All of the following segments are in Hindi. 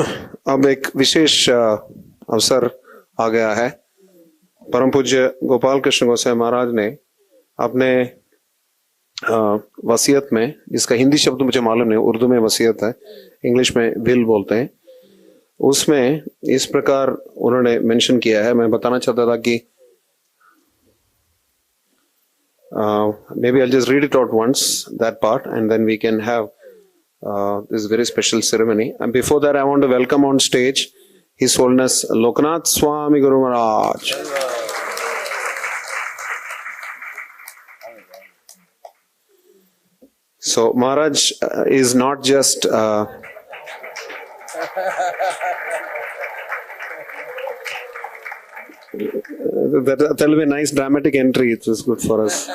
अब एक विशेष अवसर आ गया है। परम पूज्य गोपाल कृष्ण गोसाई महाराज ने अपने वसीयत में, जिसका हिंदी शब्द मुझे मालूम नहीं, उर्दू में वसीयत है, इंग्लिश में विल बोलते हैं, उसमें इस प्रकार उन्होंने मेंशन किया है। मैं बताना चाहता था कि maybe I'll just read it out once, that part, and then we can have this very special ceremony. And before that, I want to welcome on stage His Holiness Lokanath Swami Guru Maharaj. So Maharaj is not just that will be a nice dramatic entry. It was good for us.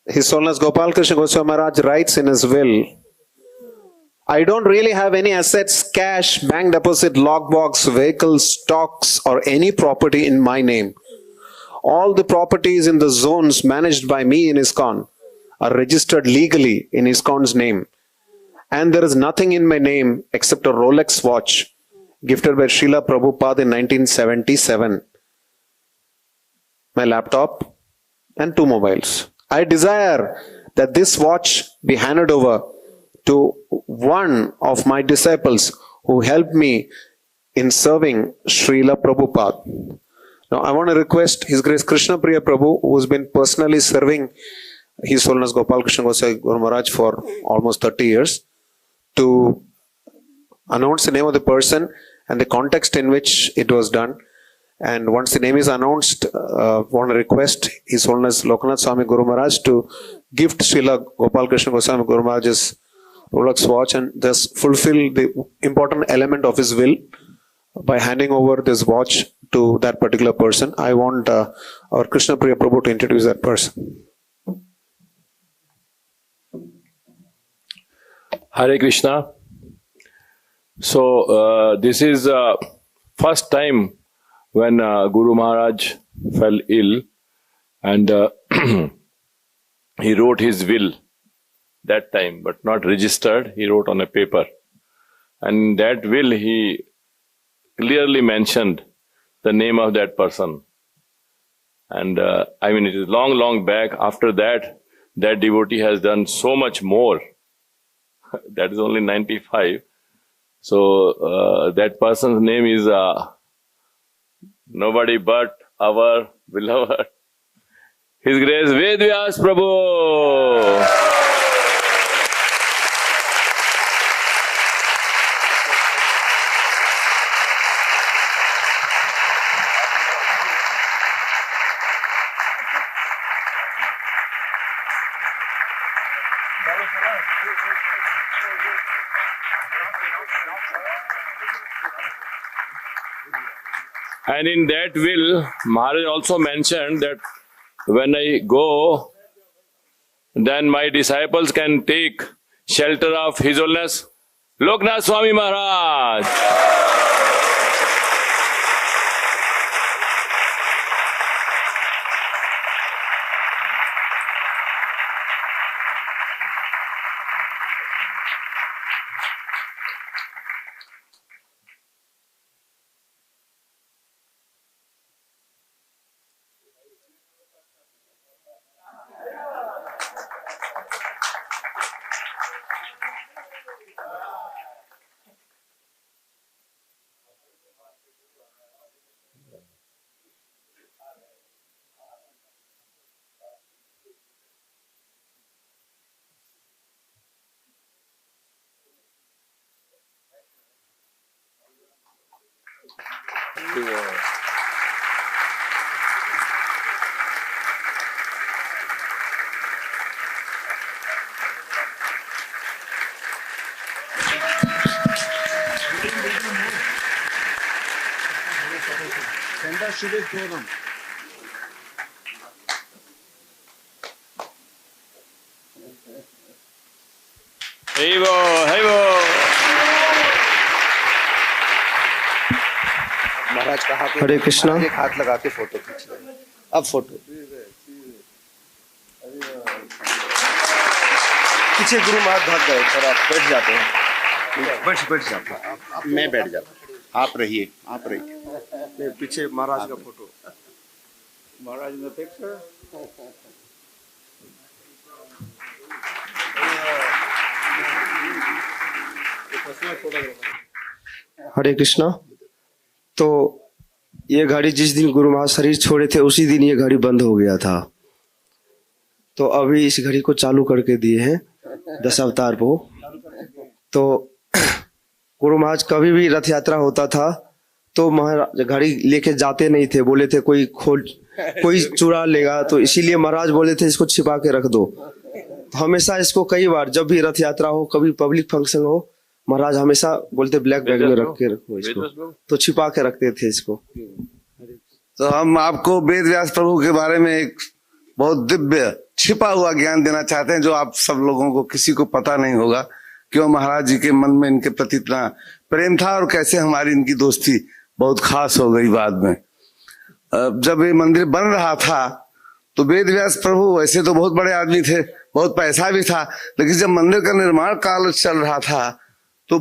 His Holiness Gopal Krishna Goswami Maharaj writes in his will, I don't really have any assets, cash, bank deposit, lockbox, vehicles, stocks, or any property in my name. All the properties in the zones managed by me in ISKCON are registered legally in ISKCON's name. And there is nothing in my name except a Rolex watch gifted by Srila Prabhupada in 1977, my laptop, and 2 mobiles. I desire that this watch be handed over to one of my disciples who helped me in serving Srila Prabhupada. Now I want to request His Grace Krishna Priya Prabhu, who has been personally serving His Holiness Gopal Krishna Gosai Guru Maharaj for almost 30 years, to announce the name of the person and the context in which it was done. And once the name is announced, want to request His Holiness Lokanath Swami Guru Maharaj to gift Srila Gopal Krishna Goswami Guru Maharaj's Rolex watch and thus fulfill the important element of his will by handing over this watch to that particular person. I want our Krishna Priya Prabhu to introduce that person. Hare Krishna. So this is first time when Guru Maharaj fell ill and he wrote his will that time, but not registered. He wrote on a paper. And that will he clearly mentioned the name of that person. And I mean, it is long, long back. After that, that devotee has done so much more. That is only 95. So that person's name is nobody but our beloved His Grace Ved Vyas Prabhu. And in that will, Maharaj also mentioned that when I go, then my disciples can take shelter of His Holiness Lokanath Swami Maharaj. Hey bo, hey bo. महाराज कहा हरे कृष्णा। एक हाथ लगा के फोटो खींच रहे हैं। अब फोटो पीछे गुरु महाराज भाग गए, सर आप बैठ जाते हैं, बैठ जाते हैं। मैं बैठ जाता हूँ, आप रहिए। नहीं, पीछे महाराज का फोटो। महाराज ने पिक्चर हरे कृष्णा। तो ये घड़ी जिस दिन गुरु महाराज शरीर छोड़े थे उसी दिन ये घड़ी बंद हो गया था। तो अभी इस घड़ी को चालू करके दिए हैं दशावतार को। तो गुरु महाराज कभी भी रथ यात्रा होता था तो महाराज घड़ी लेके जाते नहीं थे, बोले थे कोई चुरा लेगा, तो इसीलिए महाराज बोले थे इसको छिपा के रख दो। तो हमेशा इसको कई बार जब भी रथ यात्रा हो, कभी पब्लिक फंक्शन हो, महाराज हमेशा बोलते ब्लैक बैग में रख के रखो इसको, तो छिपा के रखते थे इसको। तो हम आपको वेद व्यास प्रभु के बारे में एक बहुत दिव्य छिपा हुआ ज्ञान देना चाहते हैं जो आप सब लोगों को किसी को पता नहीं होगा। क्यों महाराज जी के मन में इनके प्रति इतना प्रेम था और कैसे हमारी इनकी दोस्ती बहुत खास हो गई बाद में। जब ये मंदिर बन रहा था तो वेद व्यास प्रभु वैसे तो बहुत बड़े आदमी थे, बहुत पैसा भी था, लेकिन जब मंदिर का निर्माण काल चल रहा था तो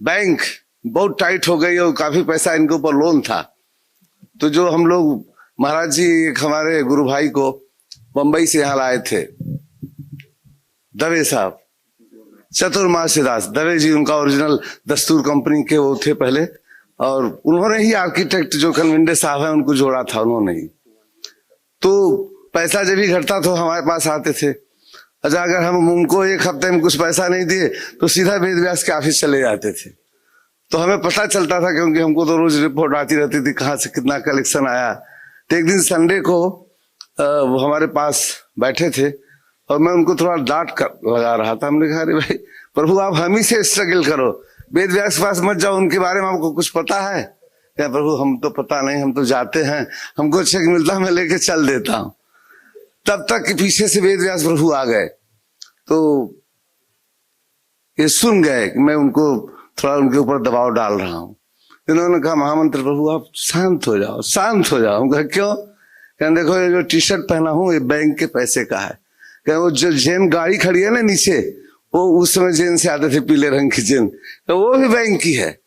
बैंक बहुत टाइट हो गई और काफी पैसा इनके ऊपर लोन था। तो जो हम लोग महाराज जी एक हमारे गुरु भाई को बंबई से यहाँ लाए थे, दवे साहब, चतुर्मास्य दास दवे जी, उनका ओरिजिनल दस्तूर कंपनी के वो थे पहले, और उन्होंने ही आर्किटेक्ट जो कनविंडे साहब है उनको जोड़ा था उन्होंने ही। तो पैसा जब भी घटता तो हमारे पास आते थे। अच्छा, अगर हम उनको एक हफ्ते में कुछ पैसा नहीं दिए तो सीधा वेद व्यास के ऑफिस चले जाते थे। तो हमें पता चलता था क्योंकि हमको तो रोज रिपोर्ट आती रहती थी कहाँ से कितना कलेक्शन आया। तो एक दिन संडे को वो हमारे पास बैठे थे और मैं उनको थोड़ा डांट कर लगा रहा था। हमने कहा अरे भाई प्रभु आप हम ही से स्ट्रगल करो, वेद व्यास के पास मत जाओ, उनके बारे में आपको कुछ पता है क्या? प्रभु हम तो पता नहीं, हम तो जाते हैं, हमको चेक मिलता है मैं लेके चल देता हूँ। तब तक कि पीछे से वेद व्यास प्रभु आ गए तो ये सुन गए कि मैं उनको थोड़ा उनके ऊपर दबाव डाल रहा हूँ। इन्होंने कहा महामंत्र प्रभु आप शांत हो जाओ, शांत हो जाओ। हम कहा क्यों? क्या देखो ये जो टी शर्ट पहना हूँ ये बैंक के पैसे का है। क्या वो जो जैन गाड़ी खड़ी है ना नीचे, वो उस समय जैन से आते थे पीले रंग की जैन, तो वो भी बैंक की है।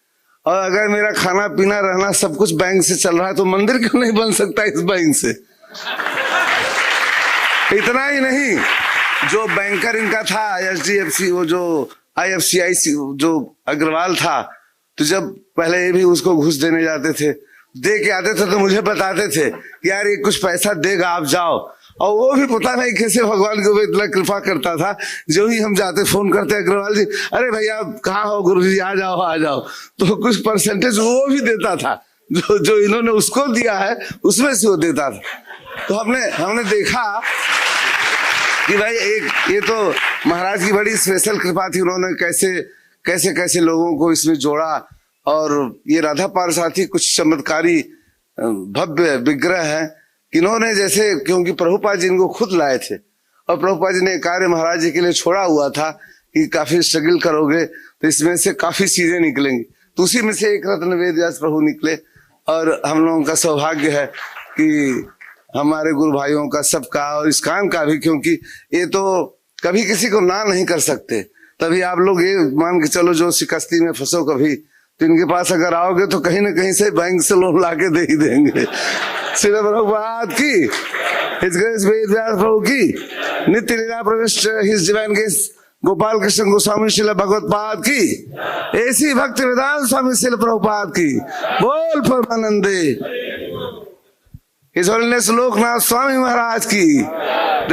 और अगर मेरा खाना पीना रहना सब कुछ बैंक से चल रहा है तो मंदिर क्यों नहीं बन सकता इस बैंक से? इतना ही नहीं, जो बैंकर इनका था HDFC, वो जो IFCI जो अग्रवाल था, तो जब पहले ये भी उसको घूस देने जाते थे, दे के आते थे तो मुझे बताते थे कि यार ये कुछ पैसा देगा आप जाओ। और वो भी पता नहीं कैसे भगवान के ऊपर इतना कृपा करता था, जो ही हम जाते फोन करते अग्रवाल जी, अरे भैया कहाँ हो गुरु जी, आ जाओ आ जाओ, तो कुछ परसेंटेज वो भी देता था, जो इन्होंने उसको दिया है उसमें से वो देता था। तो हमने देखा कि भाई एक ये तो महाराज की बड़ी स्पेशल कृपा थी, उन्होंने कैसे लोगों को इसमें जोड़ा। और ये राधा पारसाथी कुछ चमत्कारी भव्य विग्रह है कि इन्होंने जैसे, क्योंकि प्रभुपाद जी इनको खुद लाए थे और प्रभुपाद जी ने कार्य महाराज जी के लिए छोड़ा हुआ था कि काफी स्ट्रगल करोगे तो इसमें से काफी चीजें निकलेंगी। तो उसी में से एक रत्न वेद व्यास प्रभु निकले। और हम लोगों का सौभाग्य है कि हमारे गुरु भाइयों का, सबका और इस्कान का भी, क्योंकि ये तो कभी किसी को ना नहीं कर सकते। तभी आप लोग ये मान के चलो जो शिकस्ती में फंसो कभी, तो इनके पास अगर आओगे तो कहीं ना कहीं से बैंक से लोन लाके दे ही देंगे। श्री प्रभुपाद की, हिज ग्रेस वेद व्यास प्रभु की, नित्य लीला प्रविष्ट his divine grace Gopal Krishna Goswami Srila Bhagavatpada की, ऐसी भक्ति वेदांत स्वामी श्रील प्रभुपाद की, बोल परमानंदे हिज होलीनेस लोकनाथ स्वामी महाराज की।